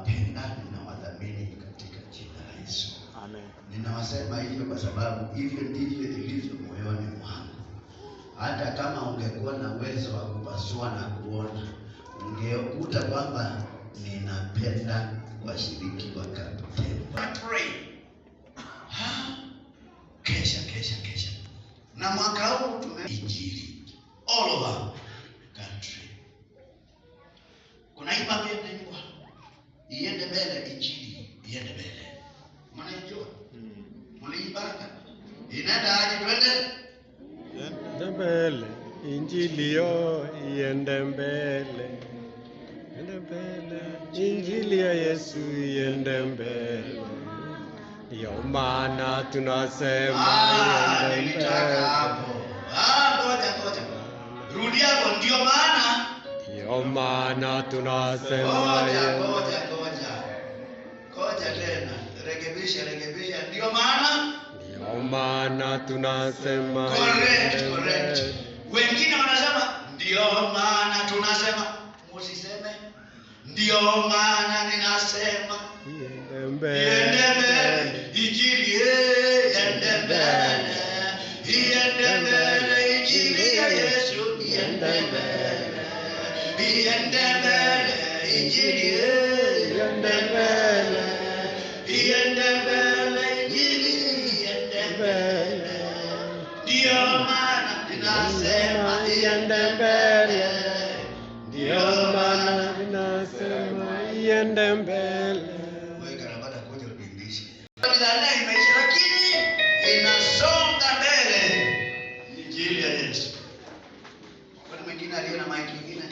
ninawapenda, ninawadhamini katika jina la Yesu. Amen. Ninawasema hivyo kwa sababu hivyo ndivyo ilivyo moyoni mwangu. Hata kama ungekuwa na uwezo wa kupasua na kuona, ungekuta kwamba ninapenda washiriki wa Kapteni. Pray. Kesha. Na mwaka huu tumeinjili all over country. Kuna imani inaitwa iende mbele, injili iende mbele. Mnaijua? Mliipanga? Inaenda aje twende? Iende mbele, injili yo iende mbele. Iende mbele, injili ya Yesu iende mbele. Ndio maana tunasema iende mbele. Hapo. Ngoja. Rudi hapo, ndio maana. Ndio maana tunasema Ngoja tena. Rekebisha. Ndio maana. Ndio maana tunasema Correct. Wengine wanasema ndio maana tunasema, msiseme ndio maana ninasema iende mbele. Iende mbele, injili iende mbele. Iende mbele, injili ya Yesu iende mbele. Iende mbele, injili iende mbele. Iende mbele, injili iende mbele. Ndio maana ninasema iende mbele. Ndio maana ninasema iende mbele. Lakini inasonga mbele injili ya Yesu. Kuna mwingine aliye na maiki nyingine?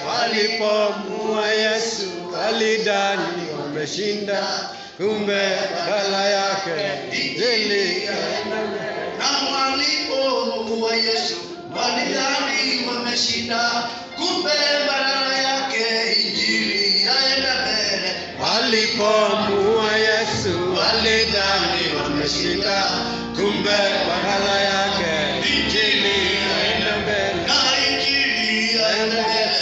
Walipomua Yesu walidhani wameshinda, kumbe badala yake injili ikaenda mbele. Na walipomua Yesu walidhani wameshinda, kumbe badala yake injili ikaenda mbele. Walipomua Yesu walidhani wameshinda, kumbe badala yake injili ikaenda mbele. Na injili ikaenda mbele.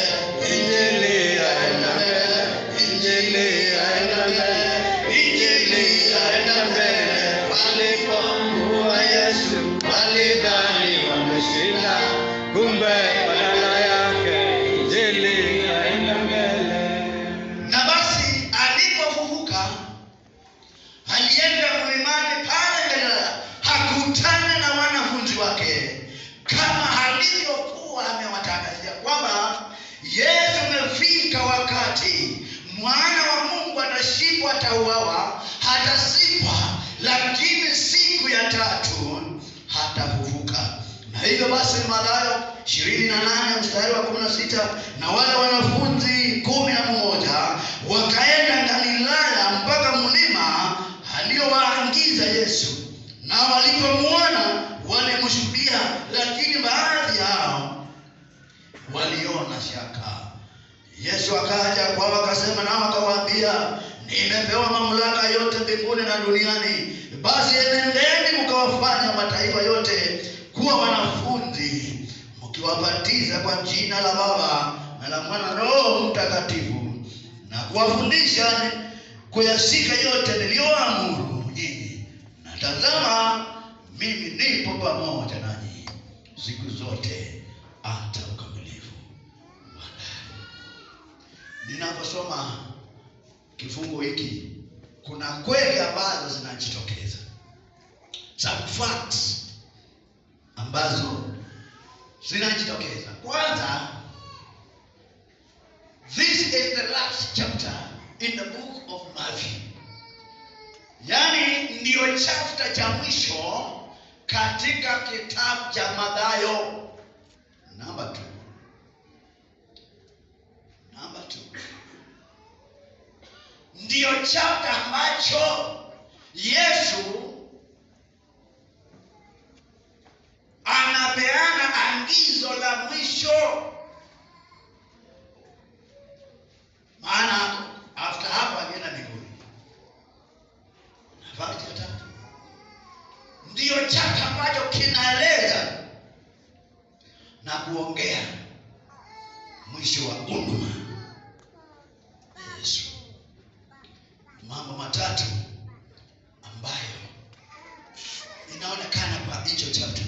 Kumbe badala yake injili ikaenda mbele. Na basi alipofufuka alienda mlimani pale Galilaya, hakutana na wanafunzi wake kama alivyokuwa amewatangazia kwamba Yesu amefika wakati mwana wa Mungu atashikwa, atauawa, hatazikwa, lakini siku ya tatu hatafufuka. Na hivyo basi Mathayo 28 mstari wa 16, na wale wanafunzi 11 wakaenda Galilaya mpaka mlima aliyowaagiza Yesu. Na walipomuona walimshuhudia, lakini baadhi yao waliona shaka. Yesu akaja kwao akasema nao akawaambia, nimepewa mamlaka yote mbinguni na duniani. Basi enendeni mkawafanya mataifa yote kuwa wanafunzi, mkiwabatiza kwa jina la Baba na la Mwana na Roho Mtakatifu, na kuwafundisha kuyashika yote niliyoamuru nyinyi. Na tazama, mimi nipo pamoja nanyi siku zote hata ukamilifu wa dahari. Ninaposoma kifungu hiki, kuna kweli ambazo zinajitokeza. some facts ambazo zinajitokeza. Kwanza, this is the last chapter in the book of Matthew. Yani ndio chapter cha mwisho katika kitabu cha Mathayo. Number 2. Ndio chapter ambacho Yesu anapeana angizo la mwisho. Maana after hapo alienda mbinguni. Nafasi ya 3. Ndio chapter ambacho kinaeleza na kuongea mwisho wa huduma Yesu. Mambo matatu ambayo inaonekana kwa hicho chapter.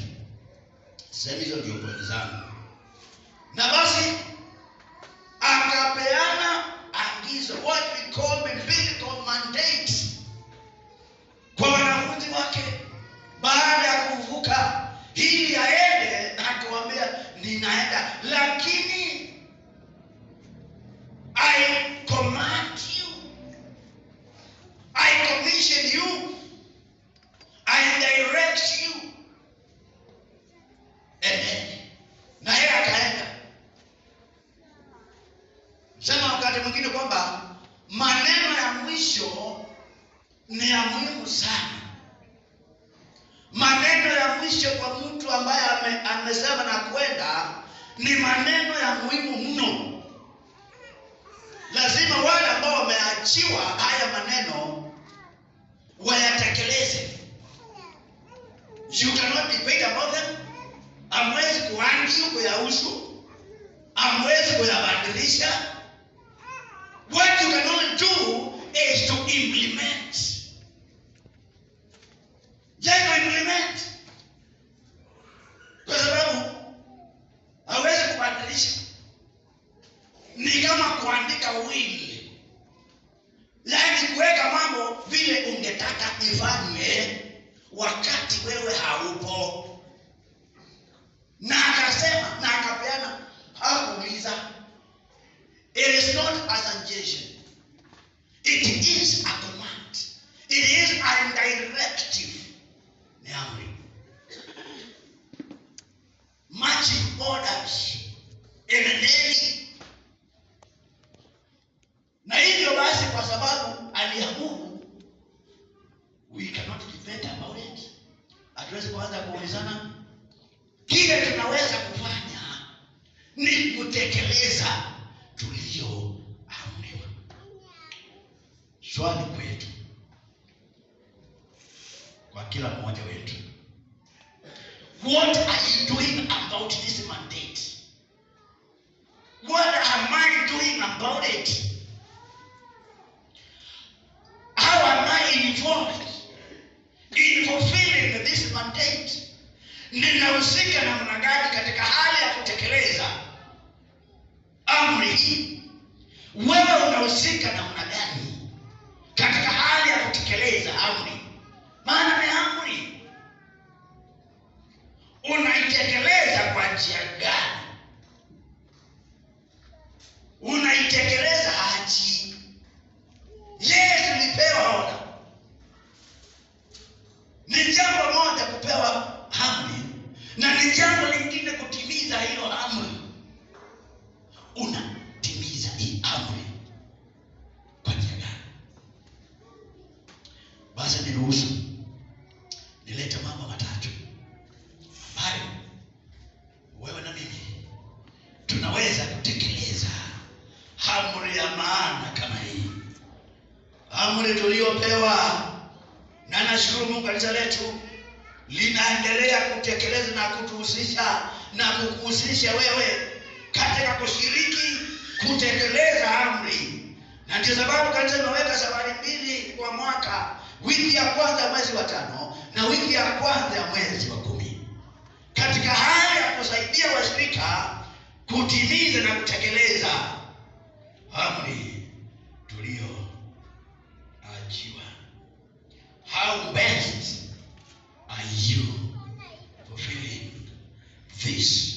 Sasa hizo ndio point zangu. Na basi akapeana agizo, what we call biblical mandate, kwa wanafunzi wake baada ya kuvuka ili aende, akawaambia ninaenda, lakini I command you, I commission you, I direct you. Na yeye akaenda. Sema wakati mwingine kwamba maneno ya mwisho ni ya muhimu sana. Maneno ya mwisho kwa mtu ambaye amesema na kwenda ni maneno ya muhimu mno. Lazima wale ambao wameachiwa haya maneno wayatekeleze. You cannot debate about them. Hamwezi kuargue kuyahusu, hamwezi kuyabadilisha. What you can only do is to implement. Just implement. Kwa sababu hawezi kubadilisha. Ni kama kuandika wili, yaani kuweka mambo vile ungetaka ifanywe wakati wewe haupo. Na akasema, na akapeana, hakuuliza. It is not a suggestion. It is a command. It is a directive. Ni amri. Marching orders in a navy. Na hivyo basi, kwa sababu aliamuru, we cannot debate about it. Hatuwezi kuanza kuulizana. Kile tunaweza kufanya ni kutekeleza tulioamriwa. Swali kwetu, kwa kila mmoja wetu, what are you doing about this mandate? What am I doing about it? How am I involved in fulfilling this mandate? Ninahusika namna gani katika hali ya kutekeleza amri hii? Wewe unahusika namna gani katika hali ya kutekeleza amri? Maana ni amri. Unaitekeleza kwa njia gani? Unaitekeleza aje? Yesu alipewa oda. Ni jambo moja kupewa amri, na ni jambo lingine kutimiza hiyo amri. Unatimiza hii amri kwa njia gani? Basi niruhusu nilete mambo matatu ambayo wewe na mimi tunaweza kutekeleza amri ya maana kama hii, amri tuliyopewa. Na nashukuru Mungu, kanisa letu linaendelea kutekeleza na kutuhusisha na kukuhusisha wewe katika kushiriki kutekeleza amri. Na ndio sababu kanisa limeweka safari 2 kwa mwaka, wiki ya kwanza mwezi wa 5 na wiki ya kwanza ya mwezi wa 10, katika hali ya kusaidia washirika kutimiza na kutekeleza amri tulioachiwa. How best are you fulfilling this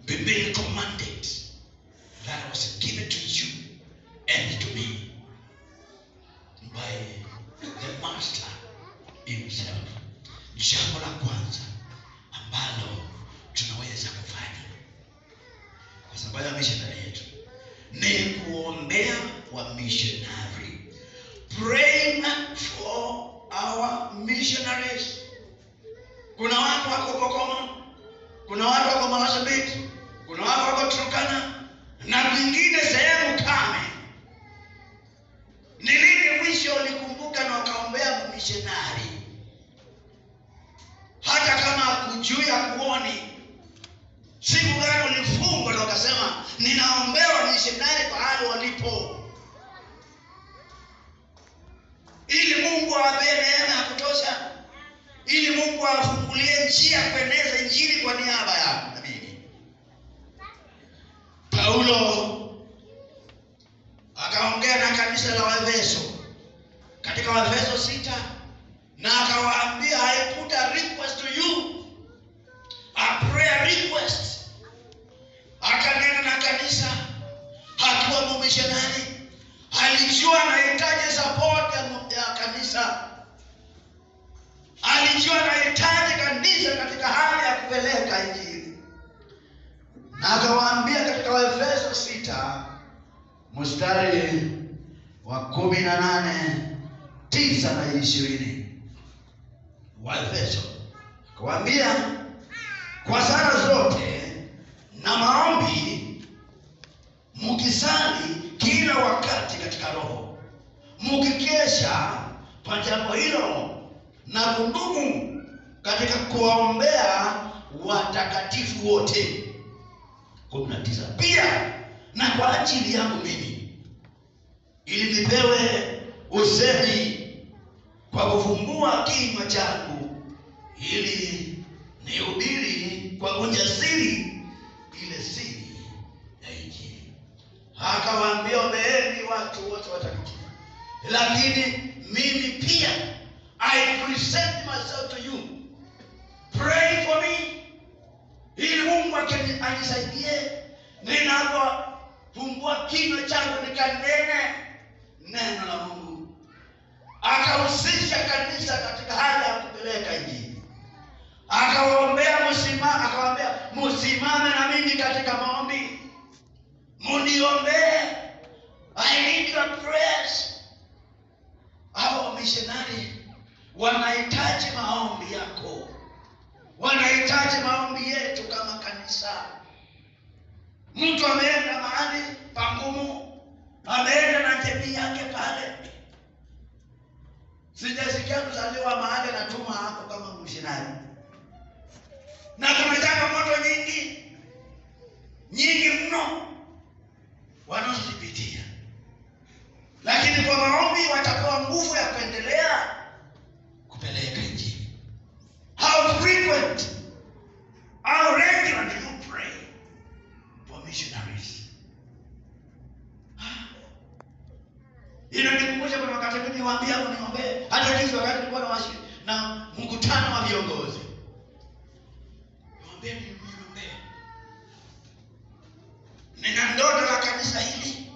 biblical mandate that was given to you and to me by the Master himself. Jambo la kwanza ambalo tunaweza kufanya kwa sababu ya missionary yetu ni kuombea wa missionary. Praying for our missionaries. Kuna watu wako Bokoma, kuna watu wako Marsabit, kuna watu wako Turkana na vingine sehemu kame. Ni lini mwisho ulikumbuka na ukaombea missionary? Hata kama kujui kuoni, siku gani ulifungwa na ukasema ninaombea missionary pahali walipo, ili Mungu awape neema ya kutosha, ili Mungu awafungulie njia kueneza injili kwa niaba yako na mimi. Paulo akaongea na kanisa la Waefeso katika Waefeso 6 na akawaambia, I put a request to you, a prayer request. Akanena na kanisa hakiwa mmissionary, alijua anahitaji support ya kanisa, alijua anahitaji kanisa katika hali ya kupeleka injili, na akawaambia katika Waefeso 6 mstari wa 18, 9 na 20. Waefeso akawaambia, kwa sala zote na maombi mukisali kila wakati katika roho, mukikesha kwa jambo hilo na kudumu katika kuwaombea watakatifu wote. 19. Pia na kwa ajili yangu mimi, ili nipewe usemi kwa kufumbua kinywa changu, ili nihubiri kwa ujasiri ile siri ya injili. Akawaambia, ombeeni watu wote watakatifu, lakini mimi pia I present myself to you. Pray for me, ili Mungu anisaidie ninapofumbua kinywa changu nikanene neno la Mungu. Akahusisha kanisa katika hali ya kupeleka injili. Akawaombea akawaambia, msimame na mimi katika maombi, muniombee. I need your prayers. Hao missionary wanahitaji maombi yako, wanahitaji maombi yetu kama kanisa. Mtu ameenda mahali pangumu, ameenda na jamii yake pale. Sijasikia kuzaliwa mahali anatuma hapo kama missionary. Na kuna changamoto nyingi mno wanazozipitia, lakini kwa maombi watapewa nguvu ya kuendelea kupeleka injili. How frequent, how regular do you pray for missionaries? Inanikumbusha kuna wakati mimi niwaambia niombee, hata hizo wakati nilikuwa na mkutano wa viongozi. Niwaambie niombee. Nina ndoto la kanisa hili.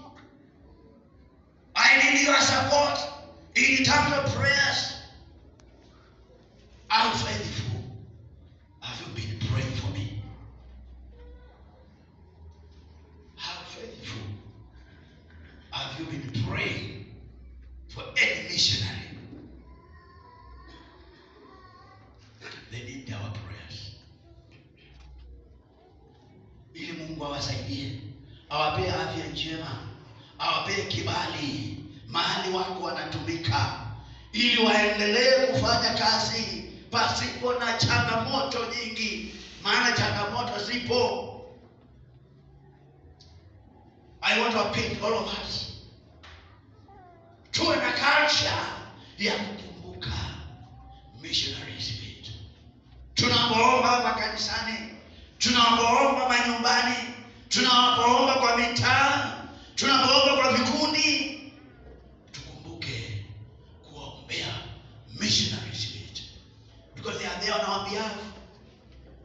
I need your support in terms of prayers. How faithful have you been praying for me? How faithful have you been praying for any missionary? They need our prayers. Ili Mungu awasaidie, awapee afya njema, awapee kibali mahali wako wanatumika, ili waendelee kufanya kazi pasipo na changamoto nyingi, maana changamoto zipo. I want to appeal to all of us, tuwe na culture ya kukumbuka missionaries wetu. Tunapoomba hapa kanisani, tunapoomba manyumbani, tunapoomba kwa mitaa, tunapoomba kwa vikundi, tukumbuke kuombea missionaries wetu, because they are there on our behalf.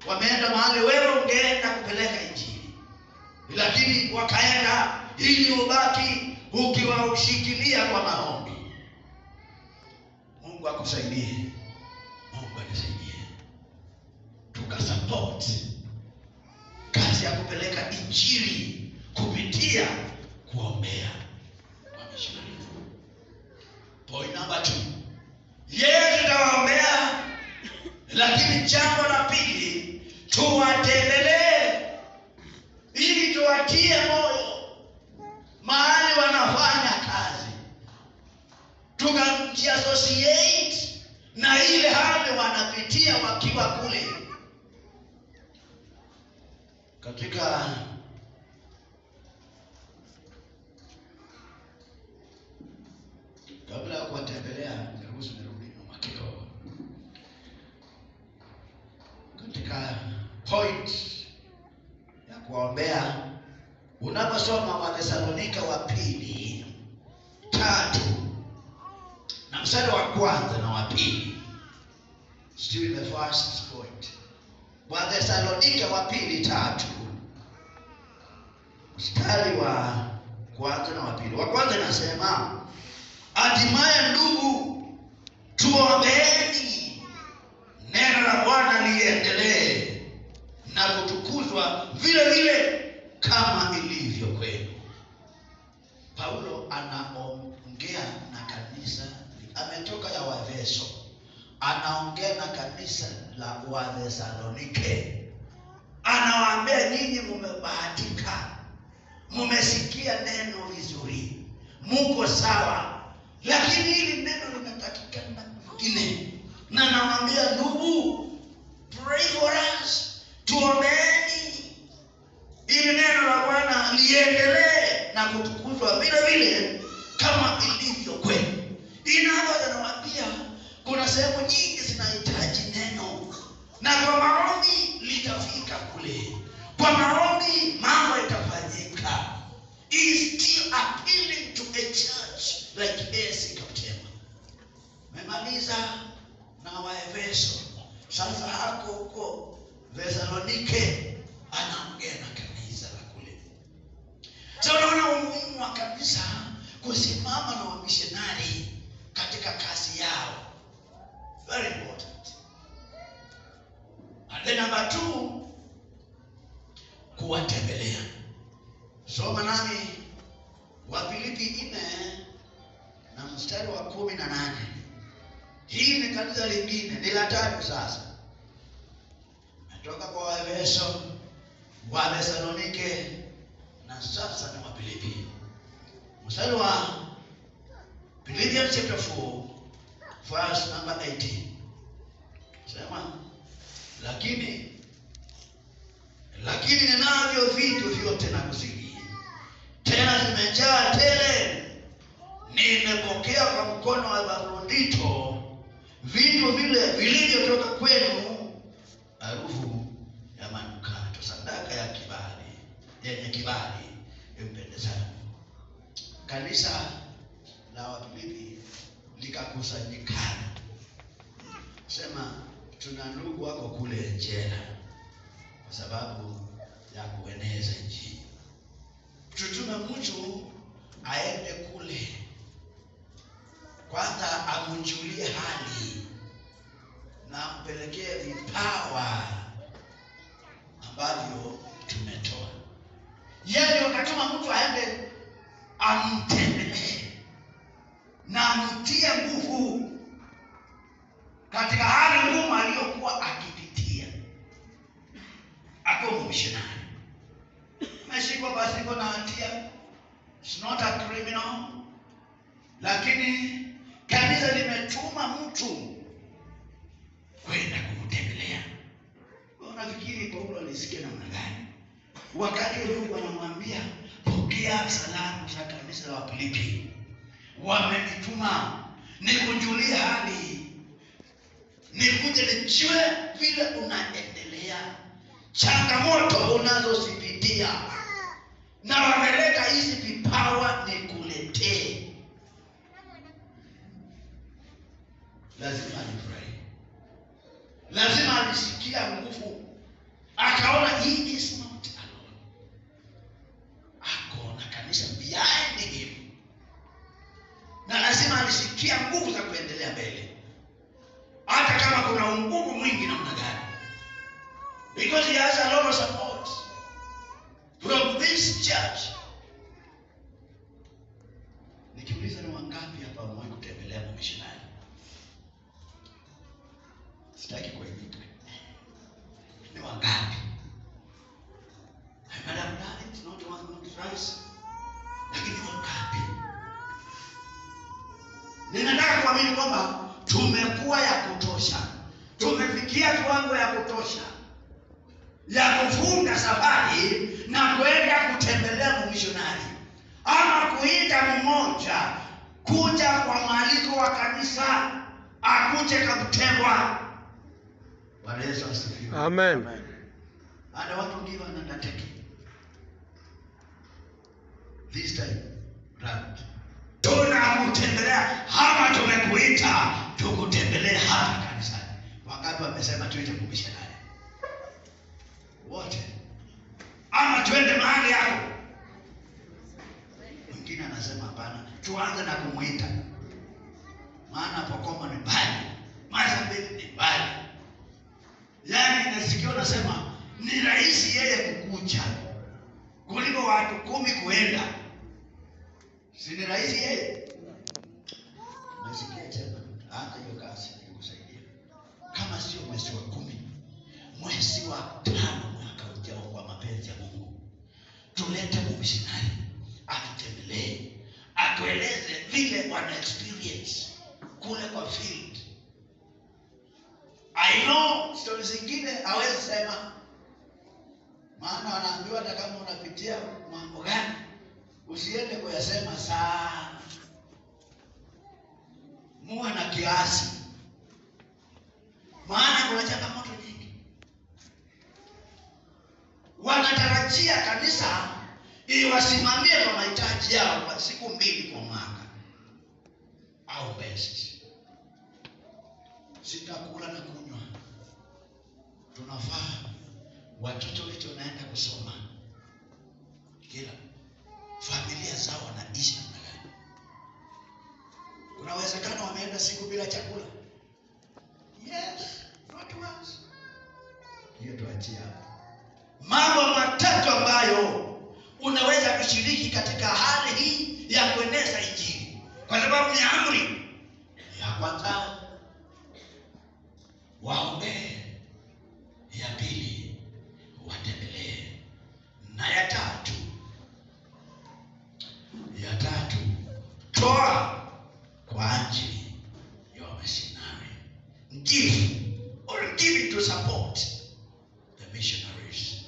Wameenda mahali wewe ungeenda kupeleka injili, lakini wakaenda ili ubaki ukiwaushikilia kwa maombi. Mungu akusaidie, Mungu anisaidie, tukasupport kazi ya kupeleka injili kupitia kuombea wamishonari. Point number 2, yeye tutawaombea, lakini jambo la pili, tuwatembelee ili tuwatie moyo mahali wanafanya kazi, tukajiassociate na ile hali wanapitia wakiwa kule. Katika kabla ya kuwatembelea, niruhusu nirudi nyuma kidogo. Katika point ya kuombea, unaposoma Wathesalonika wa pili 3 na mstari wa 1 na wa 2, still the first point. Wathesalonika wa pili 3 mstari wa 1 na wa 2. Wa kwanza nasema, hatimaye ndugu, tuombeeni neno la Bwana liendelee na kutukuzwa vile vile kama ilivyo kwenu. Paulo anaongea na kanisa, ametoka ya Waefeso, anaongea na kanisa la Wathesalonike. Anawaambia, nyinyi mumebahatika, mumesikia neno vizuri, muko sawa, lakini hili neno linatakikana mwingine. Na nawaambia, ndugu, pray for us, tuombeeni ili neno la Bwana liendelee na kutukuzwa vile vile kama ilivyo kwenu. Inawaambia kuna sehemu nyingi zinahitaji neno, na kwa maombi litafika kule, kwa maombi mambo itafanyika. He is still appealing to a church like AC Kaptema. Memaliza na Waefeso, sasa hako huko Thessalonike, anaongea na kanisa la kule. Sasa unaona umuhimu wa kanisa kusimama na wamishonari katika kazi yao. Very important. And then number 2, kuwatembelea. Soma nami Wafilipi 4 na mstari wa 18. Hii ni kanisa lingine, ni la 3 sasa. Natoka kwa Waefeso, Wathesalonike na sasa ni Wafilipi. Mstari wa Philippians chapter 4 verse number 18. Sema, lakini ninavyo vitu vyote na kuzidi, tena zimejaa tele. Nimepokea kwa mkono wa Epafrodito vitu vile vilivyotoka kwenu, harufu ya manukato, sadaka ya kibali, yenye kibali impendezayo. Kanisa la Wafilipi likakusanyikana, sema, tuna ndugu wako kule jela kwa sababu ya kueneza injili. Tutume mtu aende kule, kwanza amjulie hali na ampelekee vipawa ambavyo tumetoa. Yeye wakatuma mtu aende amtembelee na amtie nguvu katika hali ngumu aliyokuwa akipitia. Ako mishonari, ameshikwa pasipo na hatia, it's not a criminal, lakini kanisa limetuma mtu kwenda kumtembelea. Unafikiri Paulo alisikia namna gani wakati Mungu anamwambia, pokea salamu za kanisa la Wafilipi, wamenituma nikujulie hali, nikuje nijue vile unaendelea, changamoto unazozipitia, na wameleta hizi vipawa nikuletee. Lazima nifurahi, lazima alisikia nguvu, akaona he is not alone. Akaona kanisa behind him, na lazima alisikia nguvu za kuendelea mbele, hata kama kuna ungumu mwingi namna gani, because he has a lot of support from this church. Nikiuliza ni wangapi hapa wamewahi kutembelea missionary? Sitaki kuibuka. Ni wangapi? Madam Dad, it's not one not rice. Lakini wangapi? Ninataka kuamini kwamba tumekuwa ya kutosha. Tumefikia kiwango ya kutosha ya kufunga safari na kwenda kutembelea missionary, ama kuita mmoja kuja kwa mwaliko wa kanisa akuje Kaptembwa. Bwana Yesu asifiwe. Amen. And I want to give an undertaking this time round. Tunakutembelea hapa, tumekuita tukutembelea hapa kanisani. Wangapi wamesema tuite missionary? Wote. Ama twende mahali hapo? Mwingine anasema hapana, tuanze na kumuita. Maana Pokoma ni mbali, Mazambeni ni mbali. Yaani nasikia unasema ni rahisi yeye kukuja kuliko watu 10 kuenda. Si ni rahisi yeye? Nasikia tena hata hiyo kazi ikusaidie. Kama sio mwezi wa 10, mwezi wa 5 mwaka ujao, kwa mapenzi ya Mungu, tulete missionary atutembelee, atueleze vile wana experience kule kwa field. I know stories zingine hawezi sema, maana wanaambiwa hata kama unapitia mambo gani usiende kuyasema sana, muwe na kiasi, maana kuna changamoto nyingi. Wanatarajia kanisa iwasimamie kwa mahitaji yao kwa siku 2 kwa mwaka au best. Sitakula na kunywa. Tunafaa watoto wetu wanaenda kusoma, kila familia zao wanaishi namna gani? Kuna uwezekano wameenda siku bila chakula? Yes, not once. Hiyo tuachie hapo. Mambo matatu ambayo unaweza kushiriki katika hali hii ya kueneza injili, kwa sababu ni amri. Ya kwanza, waombee. Ya pili, watembelee. Na ya tatu, toa kwa ajili ya missionary. Give to support the missionaries.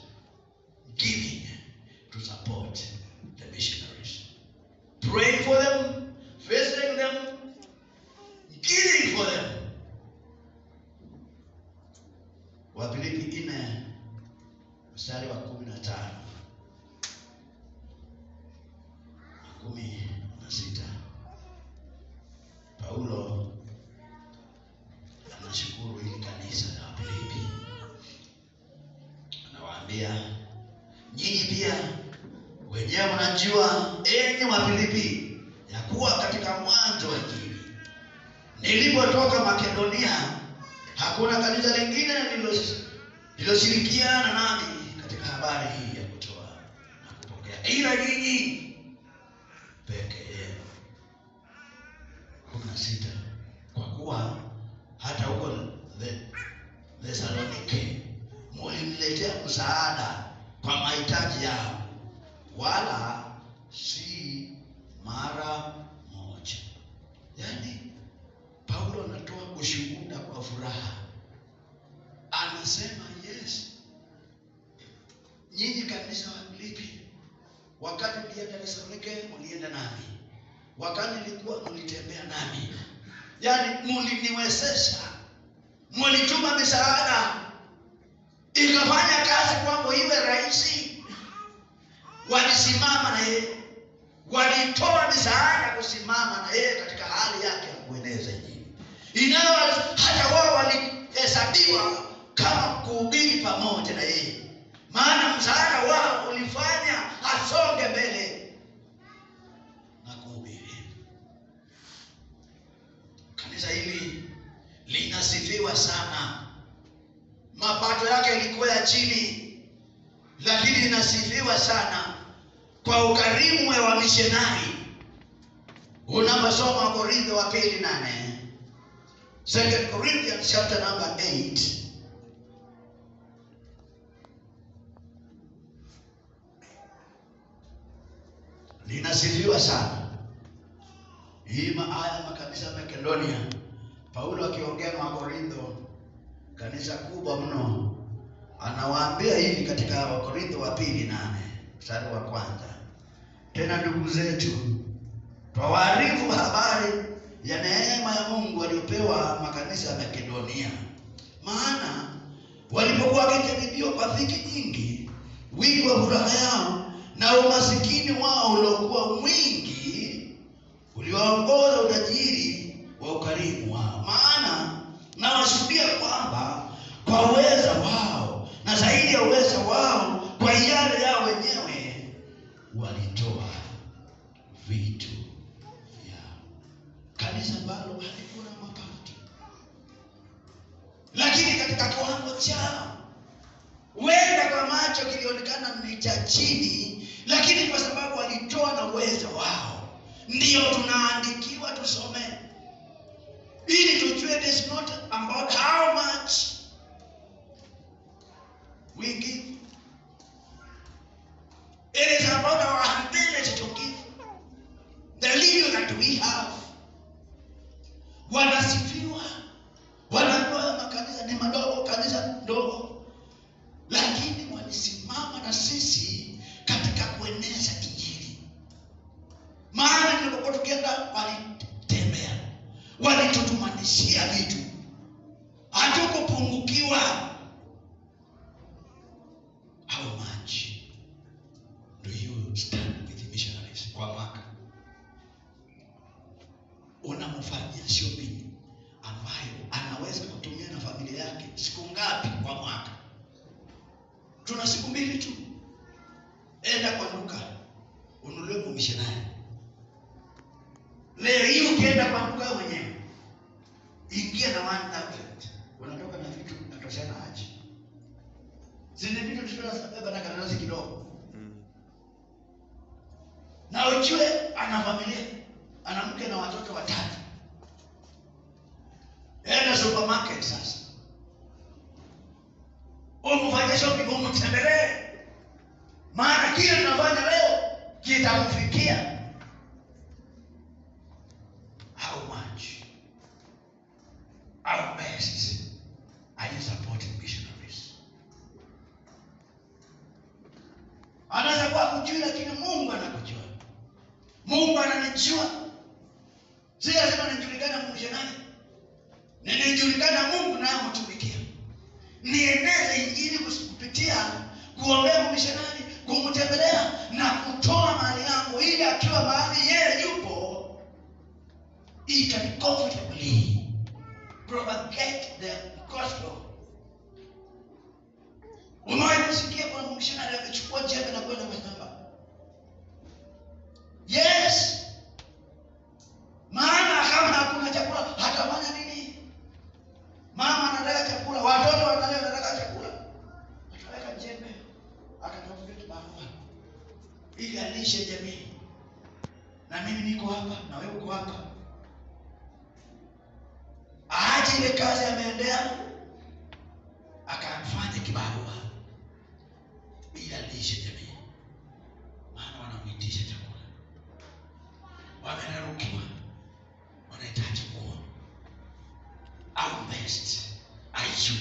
Giving to support the missionaries. Praying for them, visiting them, giving for them. Wafilipi 4 mstari wa 15 na 16. Paulo anashukuru hili kanisa la Wafilipi. Anawaambia, nyinyi pia wenyewe mnajua, enyi Wafilipi, ya kuwa katika mwanzo wa Injili nilipotoka Makedonia, hakuna kanisa lingine liloshirikiana nami katika habari hii ya kutoa na kupokea, ila nyinyi peke yenu. 16. Kwa kuwa hata huko Thessalonike mliniletea msaada kwa mahitaji yao, wala si mara moja. Yaani Paulo anatoa ushuhuda kwa furaha. Anasema yes, nyinyi kanisa wa Filipi, wakati nilienda Thessalonike mlienda nami, wakati nilikuwa mlitembea nami. Yaani mliniwezesha, mlituma misaada, ikafanya kazi kwangu iwe rahisi. Walisimama na yeye, walitoa misaada kusimama na yeye katika hali yake ya kueneza injili. Ingawa hata wao walihesabiwa kama kuhubiri pamoja na yeye, maana msaada wao ulifanya asonge mbele na kuhubiri. Kanisa hili linasifiwa sana. Mapato yake yalikuwa ya chini, lakini linasifiwa sana kwa ukarimu wa missionari. Unaposoma Korintho wa pili 8, 2 Corinthians chapter number 8, linasifiwa sana. Hii haya makanisa ya Makedonia, Paulo akiongea na Korintho, kanisa kubwa mno, anawaambia hivi katika Korintho wa pili 8 mstari wa kwanza: tena ndugu zetu, twawaarifu habari ya neema ya Mungu waliopewa makanisa ya Makedonia. Maana walipokuwa wakijaribiwa kwa dhiki nyingi, wingi wa furaha yao na umasikini wao uliokuwa mwingi ulioongoza utajiri wa ukarimu wao. Maana nawashuhudia kwamba kwa uweza wao na zaidi ya uweza wao, kwa hiari yao wenyewe walitoa vitu vyao. Kanisa ambalo halikuwa na mapato, lakini katika kiwango chao huenda kwa macho kilionekana ni cha chini, lakini kwa sababu walitoa na uwezo wao, ndio tunaandikiwa tusome, ili tujue it is not about how much we give, it is about our ability to give the little that we have. Wanasifiwa, wanaambiwa makanisa ni madogo, kanisa ndogo, lakini walisimama na sisi katika kueneza Injili. Maana tulipokuwa tukienda, walitembea, walitutumanishia vitu, hatukupungukiwa. How much do you stand with missionaries kwa mwaka? Unamfanyia shopping ambayo anaweza kutumia na familia yake siku ngapi kwa mwaka? Tuna siku mbili tu. Enda kwa duka ununulie kwa missionary. Leo hii ukienda kwa duka mwenyewe, ingia na 1,000, unatoka na vitu natoshana aje? Zile vitu tunazobeba na karatasi kidogo. Na ujue ana familia, ana mke na watoto 3. Enda supermarket sasa, umfanye shopping, umtembelee, maana kile tunafanya leo kitamfikia. How much, how best are you supporting missionaries? Anaweza kuwa kujua, lakini Mungu anakujua. Mungu ananijua. Si lazima nijulikane mmissionari, ninajulikana Mungu na mtumikia. Nieneze Injili kupitia kuombea missionari, kumtembelea na kutoa mali yangu, ili akiwa mahali yeye yupo, he can comfortably propagate the gospel. Umewahi kusikia kuna missionari amechukua jembe na kwenda kwa shamba? Yes. Maana kama hakuna chakula hatafanya nini? Mama anataka chakula, watoto wanataka chakula, ataweka jembe akatafuta kibarua ili alishe jamii. Na mimi niko hapa na wewe uko hapa. Aache ile kazi ameendea, akafanya kibarua ili alishe jamii. Maana wanamwitisha chakula, wamenarukiwa, wanahitaji nguo. How best are you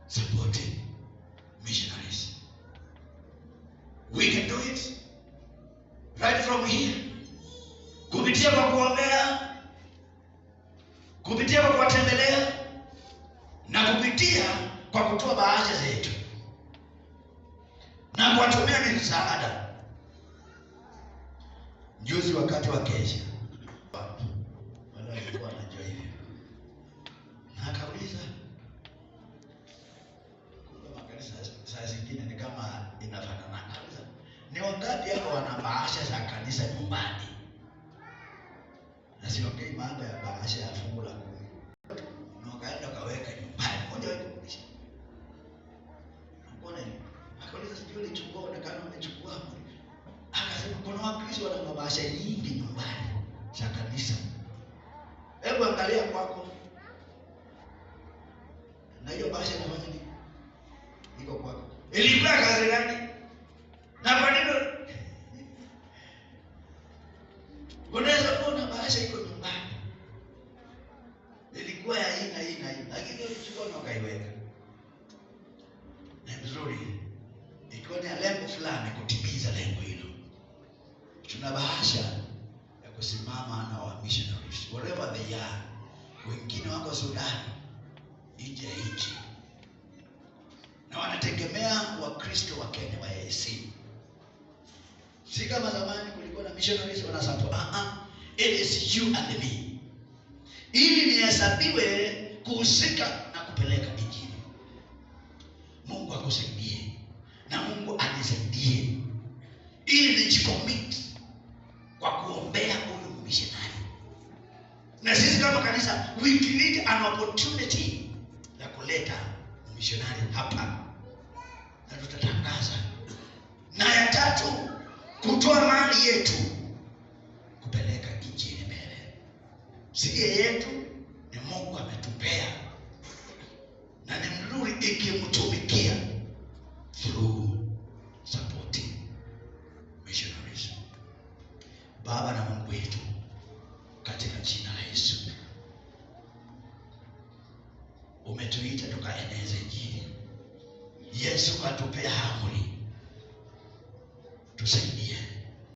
supporting missionaries? We can do it right from here, kupitia kwa kuombea, kupitia kwa kuwatembelea, na kupitia kwa kutoa bahasha zetu na kuwatumia misaada. Juzi wakati wa kesha, wale walikuwa wanajua hivi, na akauliza hii mambo ya bahasha ya fungu la 10. Na wakaenda kaweka nyumbani. Moja wao kurudisha. Mbona hivi? Akauliza sijui ulichukua onekana umechukua hapo. Akasema kuna Wakristo wana mabahasha nyingi nyumbani za kanisa. Hebu angalia kwako. Na hiyo bahasha inafanya nini? Iko kwako. Ilikuwa kazi gani? Na kwa nini? Unaweza kuona bahasha iko nyumbani. Ilikuwa ya aina hii. Lakini ulichukua na ukaiweka. Na nzuri. Ikiwa ni lengo fulani kutimiza lengo hilo. Tuna bahasha ya kusimama na wa missionaries wherever they are. Wengine wako Sudan, nje ya nchi. Na wanategemea Wakristo wa Kenya wa AIC. Si kama zamani kulikuwa na missionaries wanasupport. It is you and me. Ili nihesabiwe kuhusika na kupeleka injili. Mungu akusaidie na Mungu anisaidie ili nijicommit kwa kuombea huyu missionary. Na sisi kama kanisa we need an opportunity ya kuleta missionary hapa. Na tutatangaza. Na ya tatu, kutoa mali yetu kupeleka injili mbele. Si yetu, ni Mungu ametupea. Na ni mzuri ikimtumikia through supporting missionaries. Baba na Mungu wetu, katika jina la Yesu, umetuita tukaeneze injili. Yesu atupea amri. Tusaidie.